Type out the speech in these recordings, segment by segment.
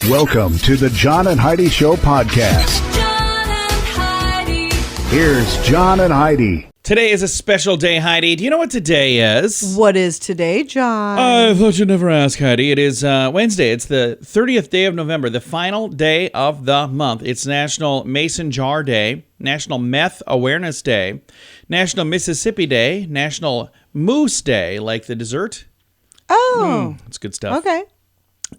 Welcome to the John and Heidi Show podcast. John and Heidi. Here's John and Heidi. Today is a special day, Heidi. Do you know what today is? What is today, John? I thought you'd never ask, Heidi. It is Wednesday. It's the 30th day of November, the final day of the month. It's National Mason Jar Day, National Meth Awareness Day, National Mississippi Day, National Moose Day, like the dessert. Oh. That's good stuff. Okay.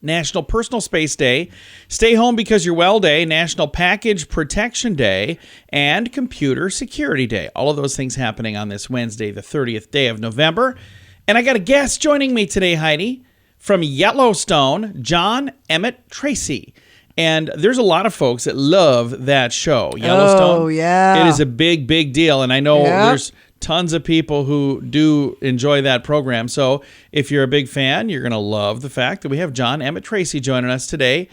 National Personal Space Day, Stay Home Because You're Well Day, National Package Protection Day, and Computer Security Day. All of those things happening on this Wednesday, the 30th day of November. And I got a guest joining me today, Heidi, from Yellowstone, John Emmet Tracy. And there's a lot of folks that love that show, Yellowstone. Oh, yeah. It is a big, big deal. And I know there's tons of people who do enjoy that program. So if you're a big fan, you're going to love the fact that we have John Emmet Tracy joining us today.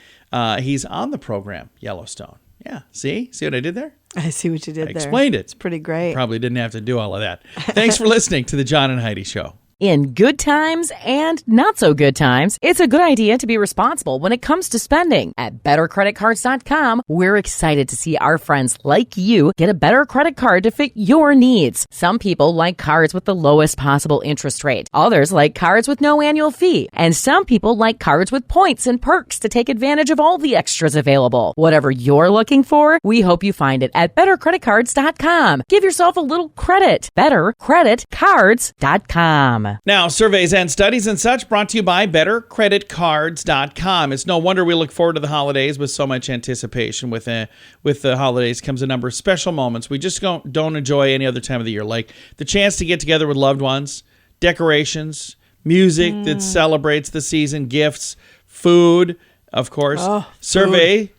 He's on the program, Yellowstone. Yeah. See what I did there? I see what you did there. I explained it. It's pretty great. Probably didn't have to do all of that. Thanks for listening to the John and Heidi Show. In good times and not so good times, it's a good idea to be responsible when it comes to spending. At BetterCreditCards.com, we're excited to see our friends like you get a better credit card to fit your needs. Some people like cards with the lowest possible interest rate. Others like cards with no annual fee. And some people like cards with points and perks to take advantage of all the extras available. Whatever you're looking for, we hope you find it at BetterCreditCards.com. Give yourself a little credit. BetterCreditCards.com. Now, surveys and studies and such brought to you by BetterCreditCards.com. It's no wonder we look forward to the holidays with so much anticipation. With the holidays comes a number of special moments we just don't enjoy any other time of the year, like the chance to get together with loved ones, decorations, music that celebrates the season, gifts, food, of course. Survey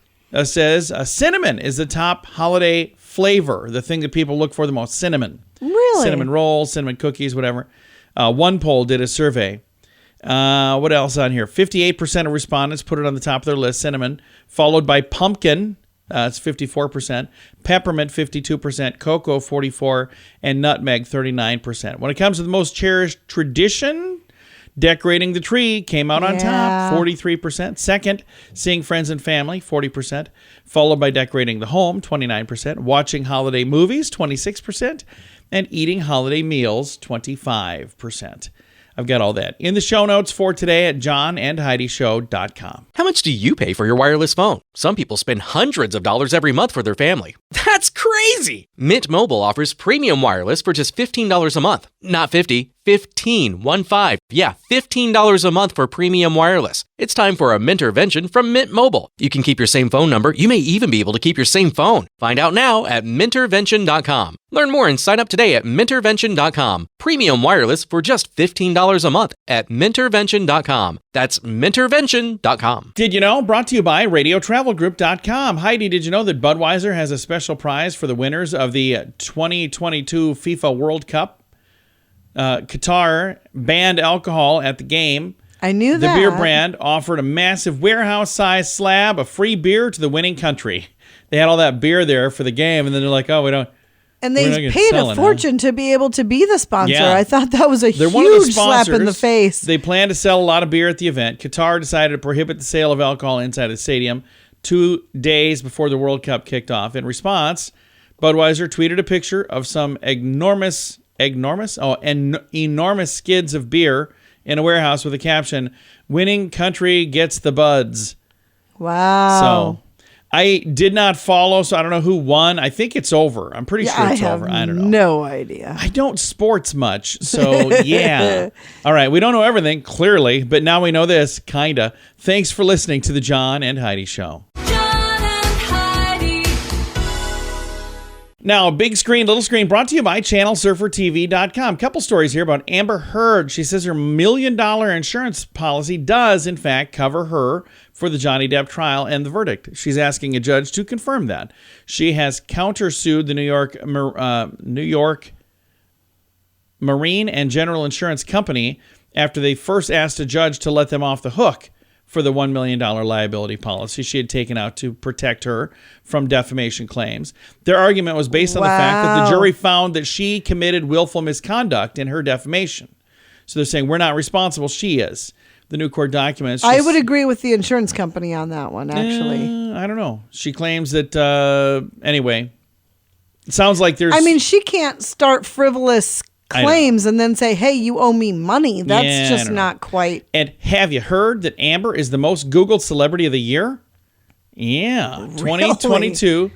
says cinnamon is the top holiday flavor, the thing that people look for the most, cinnamon. Really? Cinnamon rolls, cinnamon cookies, whatever. One poll did a survey. What else on here? 58% of respondents put it on the top of their list, cinnamon, followed by pumpkin. It's 54%, peppermint 52%, cocoa 44%, and nutmeg 39%. When it comes to the most cherished tradition, decorating the tree came out on top, 43%. Second, seeing friends and family, 40%, followed by decorating the home, 29%, watching holiday movies, 26%, and eating holiday meals, 25%. I've got all that in the show notes for today at johnandheidishow.com. How much do you pay for your wireless phone? Some people spend hundreds of dollars every month for their family. That's crazy! Mint Mobile offers premium wireless for just $15 a month. Not 50, 15, 1-5. Yeah, $15 a month for premium wireless. It's time for a Mintervention from Mint Mobile. You can keep your same phone number. You may even be able to keep your same phone. Find out now at Mintervention.com. Learn more and sign up today at Mintervention.com. Premium wireless for just $15 a month at Mintervention.com. That's Mintervention.com. Did you know? Brought to you by RadioTravelGroup.com. Heidi, did you know that Budweiser has a special prize for the winners of the 2022 FIFA World Cup? Qatar banned alcohol at the game. I knew that. The beer brand offered a massive warehouse-sized slab of free beer to the winning country. They had all that beer there for the game, and then they're like, oh, we don't. And they paid a fortune to be able to be the sponsor. Yeah. I thought that was a They're one of the huge slap in the face. They plan to sell a lot of beer at the event. Qatar decided to prohibit the sale of alcohol inside the stadium 2 days before the World Cup kicked off. In response, Budweiser tweeted a picture of some enormous skids of beer in a warehouse with a caption, "Winning country gets the buds." Wow. So I did not follow, so I don't know who won. I think it's over. I'm pretty sure it's over. I don't know. No idea. I don't sports much, so yeah. All right, we don't know everything, clearly, but now we know this, kinda. Thanks for listening to the John and Heidi Show. John and Heidi. Now, big screen, little screen, brought to you by ChannelSurferTV.com. Couple stories here about Amber Heard. She says her $1 million insurance policy does, in fact, cover her for the Johnny Depp trial and the verdict. She's asking a judge to confirm that. She has countersued the New York Marine and General Insurance Company after they first asked a judge to let them off the hook for the $1 million liability policy she had taken out to protect her from defamation claims. Their argument was based on the fact that the jury found that she committed willful misconduct in her defamation. So they're saying, we're not responsible, she is. the new court documents. I would agree with the insurance company on that one, actually. I don't know. She claims that, anyway, it sounds like there's... I mean, she can't start frivolous claims and then say, hey, you owe me money. That's just not quite... And have you heard that Amber is the most Googled celebrity of the year? Yeah. Really? 2022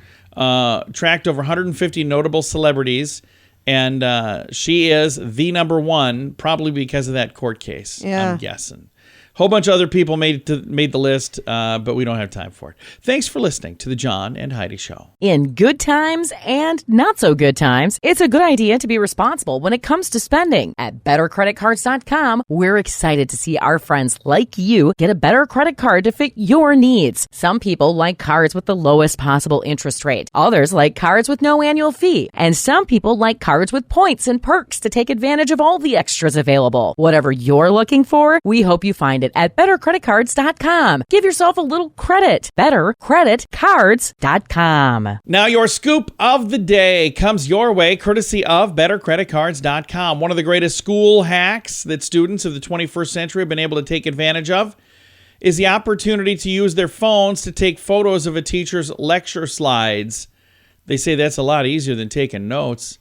tracked over 150 notable celebrities, and she is the number one, probably because of that court case, I'm guessing. Whole bunch of other people made the list, but we don't have time for it. Thanks for listening to the John and Heidi Show. In good times and not so good times, it's a good idea to be responsible when it comes to spending. At bettercreditcards.com, we're excited to see our friends like you get a better credit card to fit your needs. Some people like cards with the lowest possible interest rate. Others like cards with no annual fee. And some people like cards with points and perks to take advantage of all the extras available. Whatever you're looking for, we hope you find it at bettercreditcards.com. Give yourself a little credit. Bettercreditcards.com. Now your scoop of the day comes your way courtesy of bettercreditcards.com. One of the greatest school hacks that students of the 21st century have been able to take advantage of is the opportunity to use their phones to take photos of a teacher's lecture slides. They say that's a lot easier than taking notes,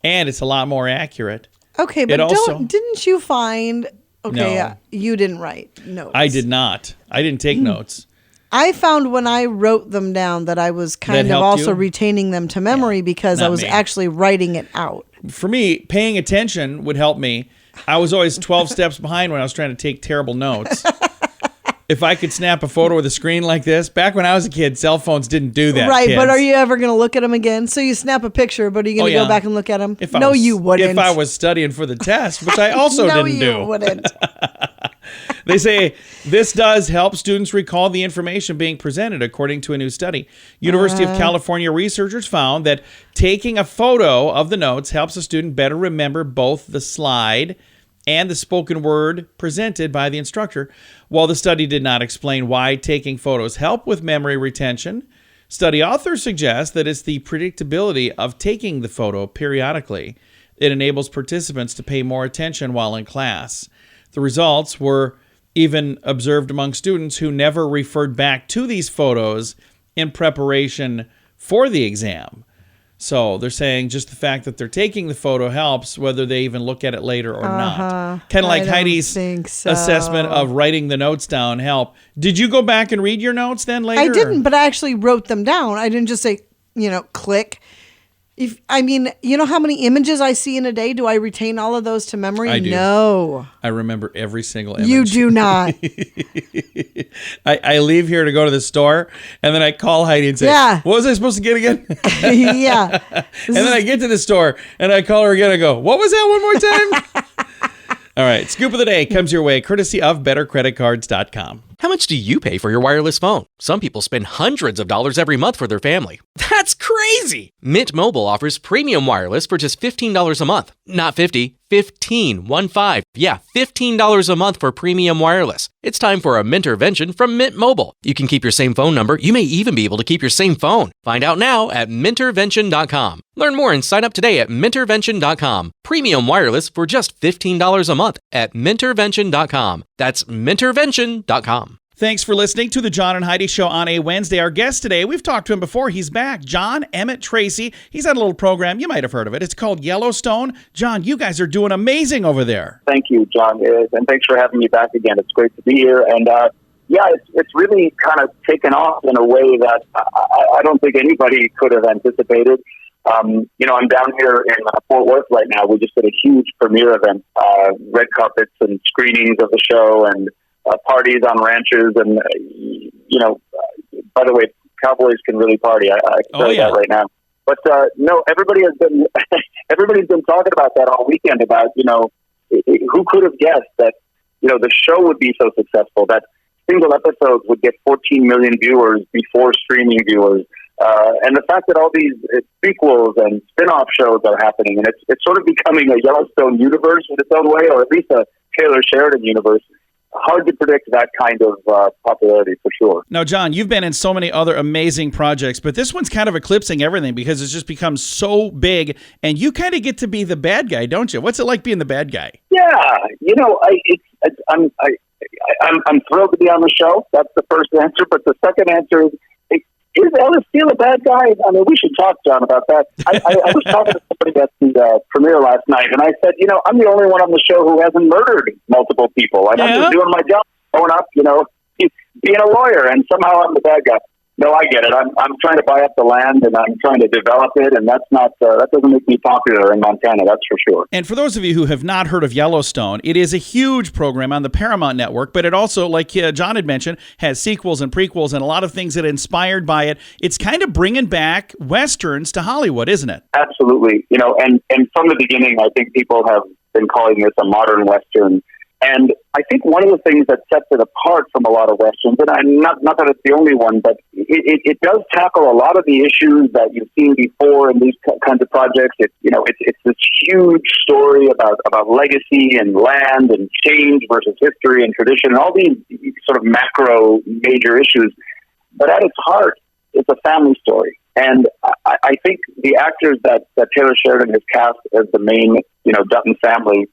and it's a lot more accurate. Okay, but didn't you find... Okay, No. You didn't write notes. I did not. I didn't take notes. I found when I wrote them down that I was kind of also retaining them to memory because I was actually writing it out. For me, paying attention would help me. I was always 12 steps behind when I was trying to take terrible notes. If I could snap a photo with a screen like this, back when I was a kid, cell phones didn't do that. Right, kids. but are you ever going to look at them again? So you snap a picture, but are you going to go back and look at them? You wouldn't. If I was studying for the test, which I also didn't do. No, you wouldn't. They say this does help students recall the information being presented, according to a new study. University of California researchers found that taking a photo of the notes helps a student better remember both the slide and the spoken word presented by the instructor. While the study did not explain why taking photos help with memory retention, study authors suggest that it's the predictability of taking the photo periodically. It enables participants to pay more attention while in class. The results were even observed among students who never referred back to these photos in preparation for the exam. So they're saying just the fact that they're taking the photo helps whether they even look at it later or not. Kind of like Heidi's assessment of writing the notes down help. Did you go back and read your notes then later? I didn't, but I actually wrote them down. I didn't just say, click. You know how many images I see in a day? Do I retain all of those to memory? I do. No. I remember every single image. You do not. I leave here to go to the store, and then I call Heidi and say, what was I supposed to get again? Yeah. And then I get to the store, and I call her again. I go, what was that one more time? All right. Scoop of the day comes your way, courtesy of bettercreditcards.com. How much do you pay for your wireless phone? Some people spend hundreds of dollars every month for their family. That's crazy! Mint Mobile offers premium wireless for just $15 a month. Not $50, $15. Yeah, $15 a month for premium wireless. It's time for a Mintervention from Mint Mobile. You can keep your same phone number. You may even be able to keep your same phone. Find out now at Mintervention.com. Learn more and sign up today at Mintervention.com. Premium wireless for just $15 a month at Mintervention.com. That's Mintervention.com. Thanks for listening to the John and Heidi Show on a Wednesday. Our guest today, we've talked to him before. He's back. John Emmet Tracy. He's had a little program. You might have heard of it. It's called Yellowstone. John, you guys are doing amazing over there. Thank you, John. And thanks for having me back again. It's great to be here. And it's really kind of taken off in a way that I don't think anybody could have anticipated. I'm down here in Fort Worth right now. We just did a huge premiere event, red carpets and screenings of the show and parties on ranches. And, by the way, cowboys can really party. I can tell you that right now. But, everybody's been talking about that all weekend about, who could have guessed that, the show would be so successful, that single episodes would get 14 million viewers before streaming viewers. And the fact that all these sequels and spin-off shows are happening, and it's sort of becoming a Yellowstone universe in its own way, or at least a Taylor Sheridan universe. Hard to predict that kind of popularity for sure. Now, John, you've been in so many other amazing projects, but this one's kind of eclipsing everything because it's just become so big, and you kind of get to be the bad guy, don't you? What's it like being the bad guy? Yeah, I'm thrilled to be on the show. That's the first answer. But the second answer is Ellis still a bad guy? I mean, we should talk, John, about that. I was talking to somebody at the premiere last night, and I said, I'm the only one on the show who hasn't murdered multiple people. I'm just doing my job, going up, being a lawyer, and somehow I'm the bad guy. No, I get it. I'm trying to buy up the land, and I'm trying to develop it, and that's not that doesn't make me popular in Montana, that's for sure. And for those of you who have not heard of Yellowstone, it is a huge program on the Paramount Network, but it also, like John had mentioned, has sequels and prequels and a lot of things that are inspired by it. It's kind of bringing back Westerns to Hollywood, isn't it? Absolutely. And from the beginning, I think people have been calling this a modern Western. And I think one of the things that sets it apart from a lot of Westerns, and I'm not that it's the only one, but it does tackle a lot of the issues that you've seen before in these kinds of projects. It's this huge story about legacy and land and change versus history and tradition and all these sort of macro major issues. But at its heart, it's a family story. And I think the actors that Taylor Sheridan has cast as the main, Dutton family,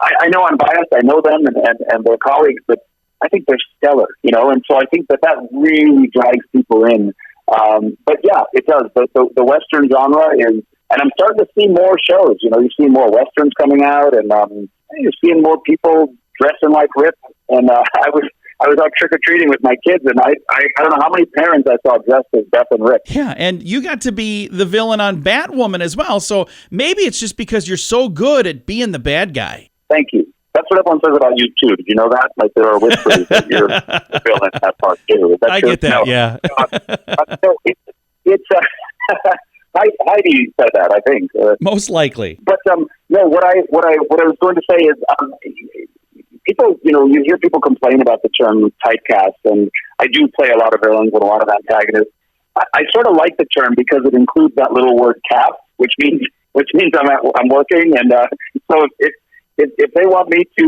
I know I'm biased. I know them and their colleagues, but I think they're stellar, and so I think that really drags people in. But yeah, it does. The Western genre is, and I'm starting to see more shows. You're seeing more Westerns coming out, and you're seeing more people dressing like Rip. And I was out trick-or-treating with my kids, and I don't know how many parents I saw dressed as Beth and Rick. Yeah, and you got to be the villain on Batwoman as well, so maybe it's just because you're so good at being the bad guy. Thank you. That's what everyone says about you, too. Did you know that? Like, there are whispers that you're the villain in that part, too. I get that, yeah. Heidi said that, I think. Most likely. But, no, what I was going to say is, people, you hear people complain about the term typecast, and I do play a lot of villains and a lot of antagonists. I sort of like the term because it includes that little word cast, which means I'm working, and so if they want me to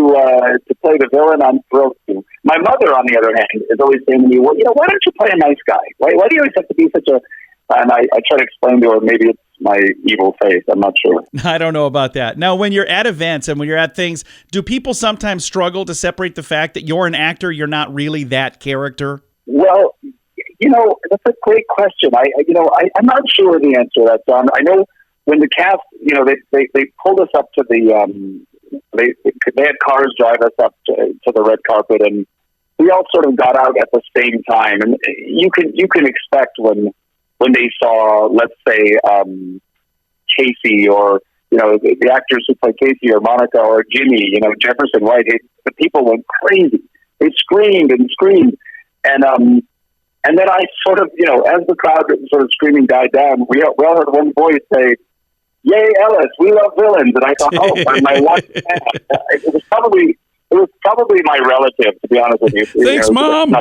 play the villain, I'm thrilled to. My mother, on the other hand, is always saying to me, well, why don't you play a nice guy? Why do you always have to be such a... And I try to explain to her, maybe it's my evil face. I'm not sure. I don't know about that. Now, when you're at events and when you're at things, do people sometimes struggle to separate the fact that you're an actor, you're not really that character? Well, that's a great question. I'm not sure the answer to that, John. I know when the cast, they pulled us up to the... They had cars drive us up to the red carpet, and we all sort of got out at the same time. And you can expect when they saw, let's say, Casey or the actors who play Casey or Monica or Jimmy, Jefferson White, the people went crazy. They screamed and screamed, and then I sort of, as the crowd sort of screaming died down, we all heard one voice say, "Yay, Ellis! We love villains." And I thought, my wife. It was probably my relative, to be honest with you. Thanks, Mom.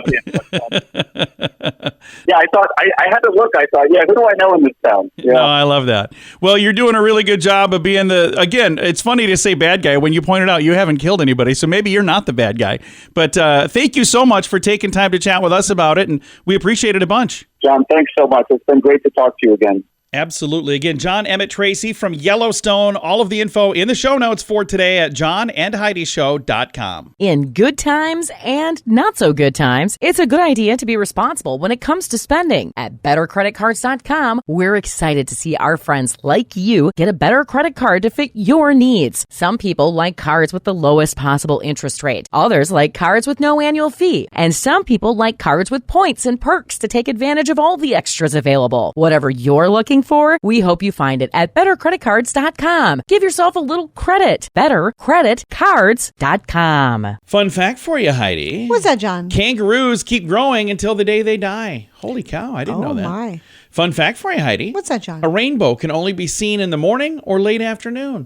Yeah, I thought I had to look. I thought, who do I know in this town? Yeah. No, I love that. Well, you're doing a really good job of being again, it's funny to say bad guy when you pointed out you haven't killed anybody, so maybe you're not the bad guy. But thank you so much for taking time to chat with us about it, and we appreciate it a bunch. John, thanks so much. It's been great to talk to you again. Absolutely. Again, John Emmet Tracy from Yellowstone. All of the info in the show notes for today at johnandheidishow.com. In good times and not so good times, it's a good idea to be responsible when it comes to spending. At bettercreditcards.com, we're excited to see our friends like you get a better credit card to fit your needs. Some people like cards with the lowest possible interest rate. Others like cards with no annual fee. And some people like cards with points and perks to take advantage of all the extras available. Whatever you're looking for, we hope you find it at bettercreditcards.com. Give yourself a little credit. Bettercreditcards.com. Fun fact for you, Heidi. What's that, John? Kangaroos keep growing until the day they die. Holy cow, I didn't know that. My. Fun fact for you, Heidi. What's that, John? A rainbow can only be seen in the morning or late afternoon.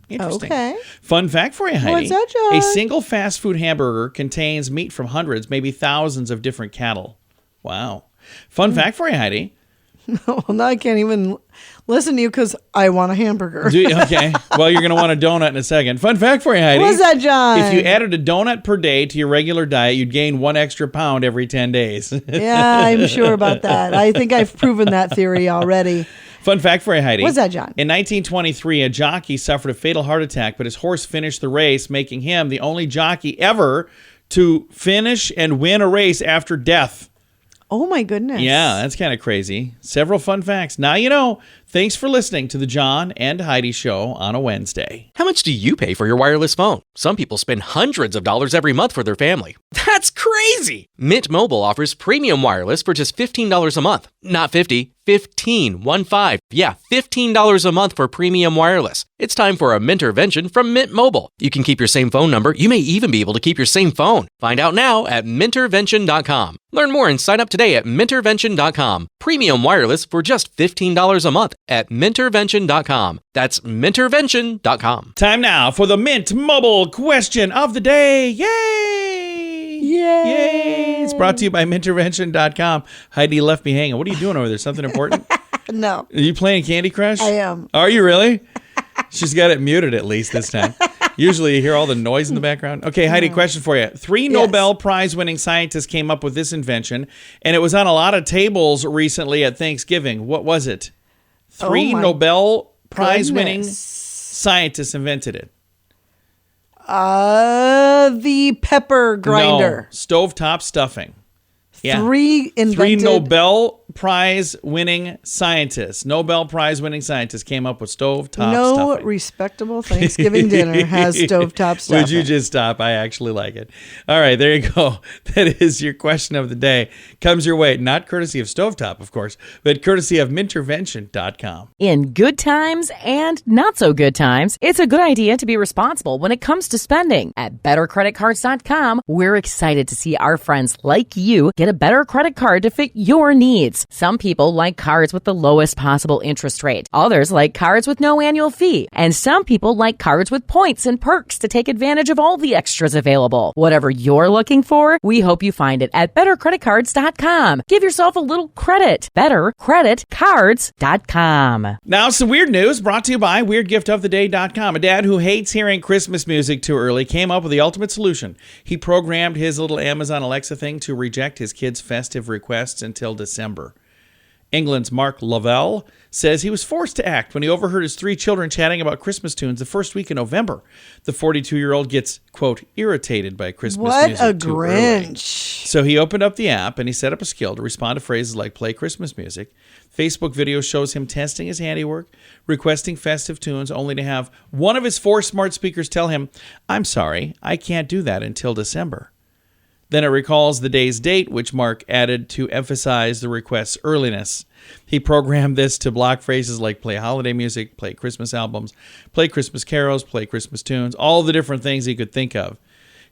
Interesting. Okay. Fun fact for you, Heidi. What's that, John? A single fast food hamburger contains meat from hundreds, maybe thousands of different cattle. Wow. Fun fact for you, Heidi. Well, now I can't even listen to you because I want a hamburger. Okay. Well, you're going to want a donut in a second. Fun fact for you, Heidi. What's that, John? If you added a donut per day to your regular diet, you'd gain 1 extra pound every 10 days. Yeah, I'm sure about that. I think I've proven that theory already. Fun fact for you, Heidi. What's that, John? In 1923, a jockey suffered a fatal heart attack, but his horse finished the race, making him the only jockey ever to finish and win a race after death. Oh, my goodness. Yeah, that's kind of crazy. Several fun facts. Now you know. Thanks for listening to the John and Heidi Show on a Wednesday. How much do you pay for your wireless phone? Some people spend hundreds of dollars every month for their family. That's crazy! Mint Mobile offers premium wireless for just $15 a month. Not 50, 15, 1-5. Yeah, $15 a month for premium wireless. It's time for a Mintervention from Mint Mobile. You can keep your same phone number. You may even be able to keep your same phone. Find out now at Mintervention.com. Learn more and sign up today at Mintervention.com. Premium wireless for just $15 a month at Mintervention.com. That's Mintervention.com. Time now for the Mint Mobile question of the day. Yay! Yay! It's brought to you by Mintervention.com. Heidi left me hanging. What are you doing over there? Something important? No. Are you playing Candy Crush? I am. Are you really? She's got it muted at least this time. Usually you hear all the noise in the background. Okay, Heidi, question for you. 3 Nobel Prize-winning scientists came up with this invention, and it was on a lot of tables recently at Thanksgiving. What was it? 3 Nobel Prize-winning scientists invented it. The pepper grinder. No, stovetop stuffing. Yeah. 3 invented. 3 Nobel Prize-winning scientists. Nobel Prize-winning scientists came up with stovetop stuffing. No respectable Thanksgiving dinner has stovetop stuffing. Would you just stop? I actually like it. All right, there you go. That is your question of the day. Comes your way, not courtesy of Stovetop, of course, but courtesy of Mintervention.com. In good times and not so good times, it's a good idea to be responsible when it comes to spending. At BetterCreditCards.com, we're excited to see our friends like you get a better credit card to fit your needs. Some people like cards with the lowest possible interest rate. Others like cards with no annual fee. And some people like cards with points and perks to take advantage of all the extras available. Whatever you're looking for, we hope you find it at BetterCreditCards.com. Give yourself a little credit. BetterCreditCards.com. Now, some weird news brought to you by WeirdGiftOfTheDay.com. A dad who hates hearing Christmas music too early came up with the ultimate solution. He programmed his little Amazon Alexa thing to reject his kids' festive requests until December. England's Mark Lavelle says he was forced to act when he overheard his 3 children chatting about Christmas tunes the first week in November. The 42-year-old gets, quote, irritated by Christmas music What a too early. Grinch. So he opened up the app and he set up a skill to respond to phrases like play Christmas music. Facebook video shows him testing his handiwork, requesting festive tunes, only to have one of his 4 smart speakers tell him, "I'm sorry, I can't do that until December." Then it recalls the day's date, which Mark added to emphasize the request's earliness. He programmed this to block phrases like play holiday music, play Christmas albums, play Christmas carols, play Christmas tunes, all the different things he could think of.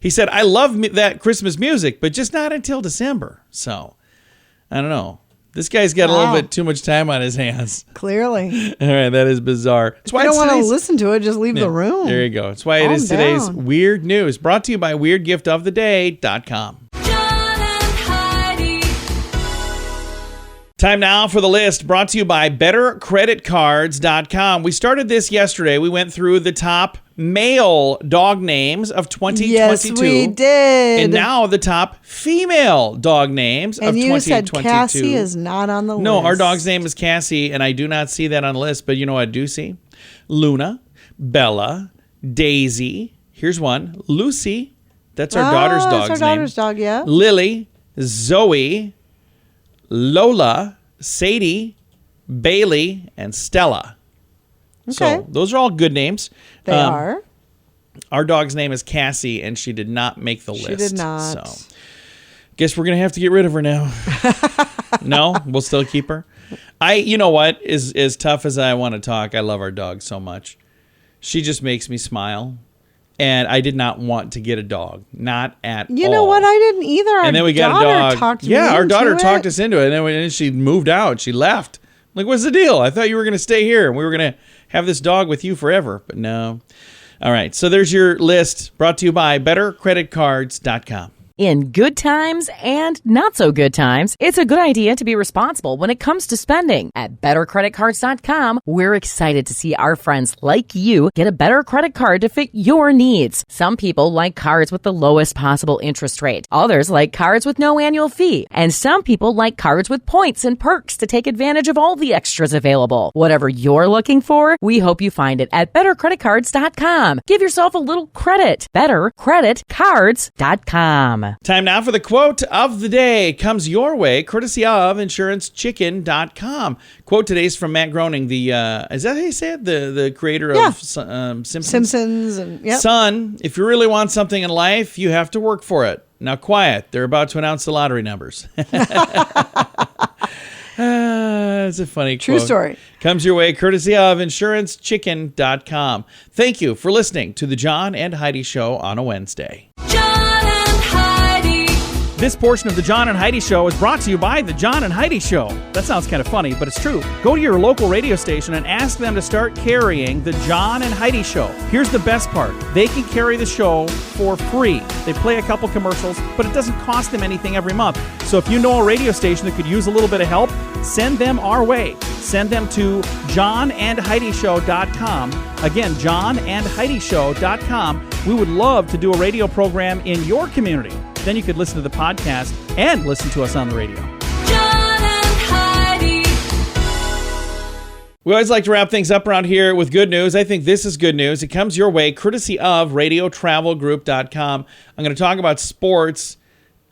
He said, "I love that Christmas music, but just not until December." So, I don't know. This guy's got a little bit too much time on his hands. Clearly. All right, that is bizarre. If you don't want to listen to it, just leave the room. There you go. That's why it is today's Weird News, brought to you by WeirdGiftOfTheDay.com. John and Heidi. Time now for the list, brought to you by BetterCreditCards.com. We started this yesterday. We went through the top male dog names of 2022. Yes, we did. And now the top female dog names of 2022. And you said Cassie is not on the list. No, our dog's name is Cassie, and I do not see that on the list. But you know what I do see? Luna, Bella, Daisy. Here's one. Lucy. That's our daughter's dog's name. That's our daughter's dog, yeah. Lily, Zoe, Lola, Sadie, Bailey, and Stella. Okay. So those are all good names. They are. Our dog's name is Cassie, and she did not make the list. She did not. So guess we're going to have to get rid of her now. No? We'll still keep her? You know what? As tough as I want to talk, I love our dog so much. She just makes me smile. And I did not want to get a dog. Not at all. You know what? I didn't either. And then we got a dog. Our daughter into talked us into it. And then she moved out. She left. I'm like, what's the deal? I thought you were going to stay here. And we were going to have this dog with you forever. But no. All right. So there's your list, brought to you by BetterCreditCards.com. In good times and not so good times, it's a good idea to be responsible when it comes to spending. At bettercreditcards.com, we're excited to see our friends like you get a better credit card to fit your needs. Some people like cards with the lowest possible interest rate. Others like cards with no annual fee. And some people like cards with points and perks to take advantage of all the extras available. Whatever you're looking for, we hope you find it at bettercreditcards.com. Give yourself a little credit. Bettercreditcards.com. Time now for the quote of the day. Comes your way, courtesy of InsuranceChicken.com. Quote today is from Matt Groening, the is that how you say it? The creator of Simpsons. Simpsons and yep. Son, if you really want something in life, you have to work for it. Now quiet. They're about to announce the lottery numbers. It's a funny True quote. story. Comes your way courtesy of InsuranceChicken.com. Thank you for listening to the John and Heidi Show on a Wednesday. John and Heidi. This portion of the John and Heidi Show is brought to you by the John and Heidi Show. That sounds kind of funny, but it's true. Go to your local radio station and ask them to start carrying the John and Heidi Show. Here's the best part. They can carry the show for free. They play a couple commercials, but it doesn't cost them anything every month. So if you know a radio station that could use a little bit of help, send them our way. Send them to johnandheidishow.com. Again, johnandheidishow.com. We would love to do a radio program in your community. Then you could listen to the podcast and listen to us on the radio. John and Heidi. We always like to wrap things up around here with good news. I think this is good news. It comes your way courtesy of radiotravelgroup.com. I'm going to talk about sports,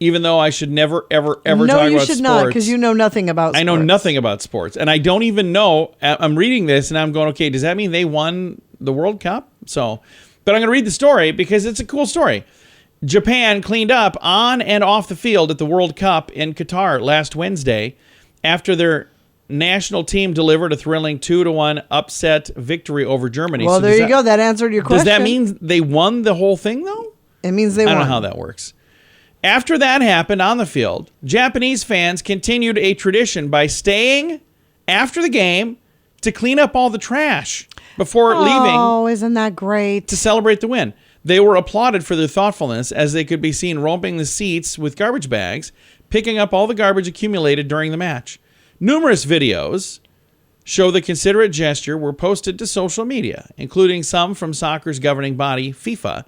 even though I should never, ever talk about sports. No, you should not, because you know nothing about sports. I know nothing about sports. And I don't even know. I'm reading this and I'm going, okay, does that mean they won the World Cup? But I'm going to read the story because it's a cool story. Japan cleaned up on and off the field at the World Cup in Qatar last Wednesday after their national team delivered a thrilling 2-1 upset victory over Germany. Well, there you go. That answered your question. Does that mean they won the whole thing, though? It means they won. I don't know how that works. After that happened on the field, Japanese fans continued a tradition by staying after the game to clean up all the trash before leaving. Oh, isn't that great? To celebrate the win. They were applauded for their thoughtfulness as they could be seen roaming the seats with garbage bags, picking up all the garbage accumulated during the match. Numerous videos show the considerate gesture were posted to social media, including some from soccer's governing body, FIFA,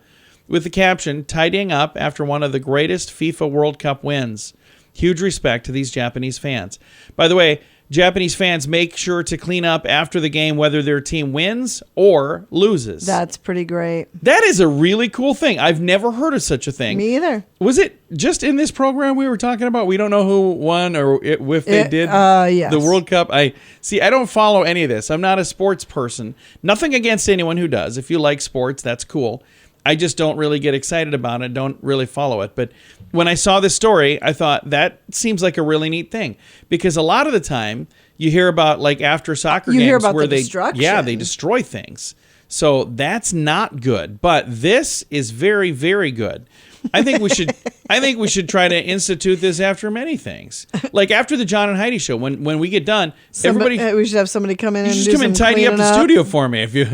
with the caption, "Tidying up after one of the greatest FIFA World Cup wins. Huge respect to these Japanese fans." By the way, Japanese fans make sure to clean up after the game whether their team wins or loses. That's pretty great. That is a really cool thing. I've never heard of such a thing. Me either. Was it just in this program we were talking about? We don't know who won or if they did yes. the World Cup. I don't follow any of this. I'm not a sports person. Nothing against anyone who does. If you like sports, that's cool. I just don't really get excited about it, don't really follow it. But when I saw this story, I thought that seems like a really neat thing. Because a lot of the time, you hear about like after soccer games hear about where the destruction. they destroy things. So that's not good. But this is very, very good. I think we should try to institute this after many things. Like after the John and Heidi show, when we get done, everybody we should have somebody come in and just do come and some tidy up cleaning the studio for me. If you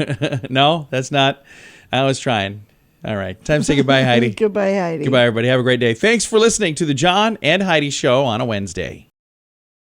no, that's not. I was trying. All right. Time to say goodbye, Heidi. Goodbye, Heidi. Goodbye, everybody. Have a great day. Thanks for listening to the John and Heidi Show on a Wednesday.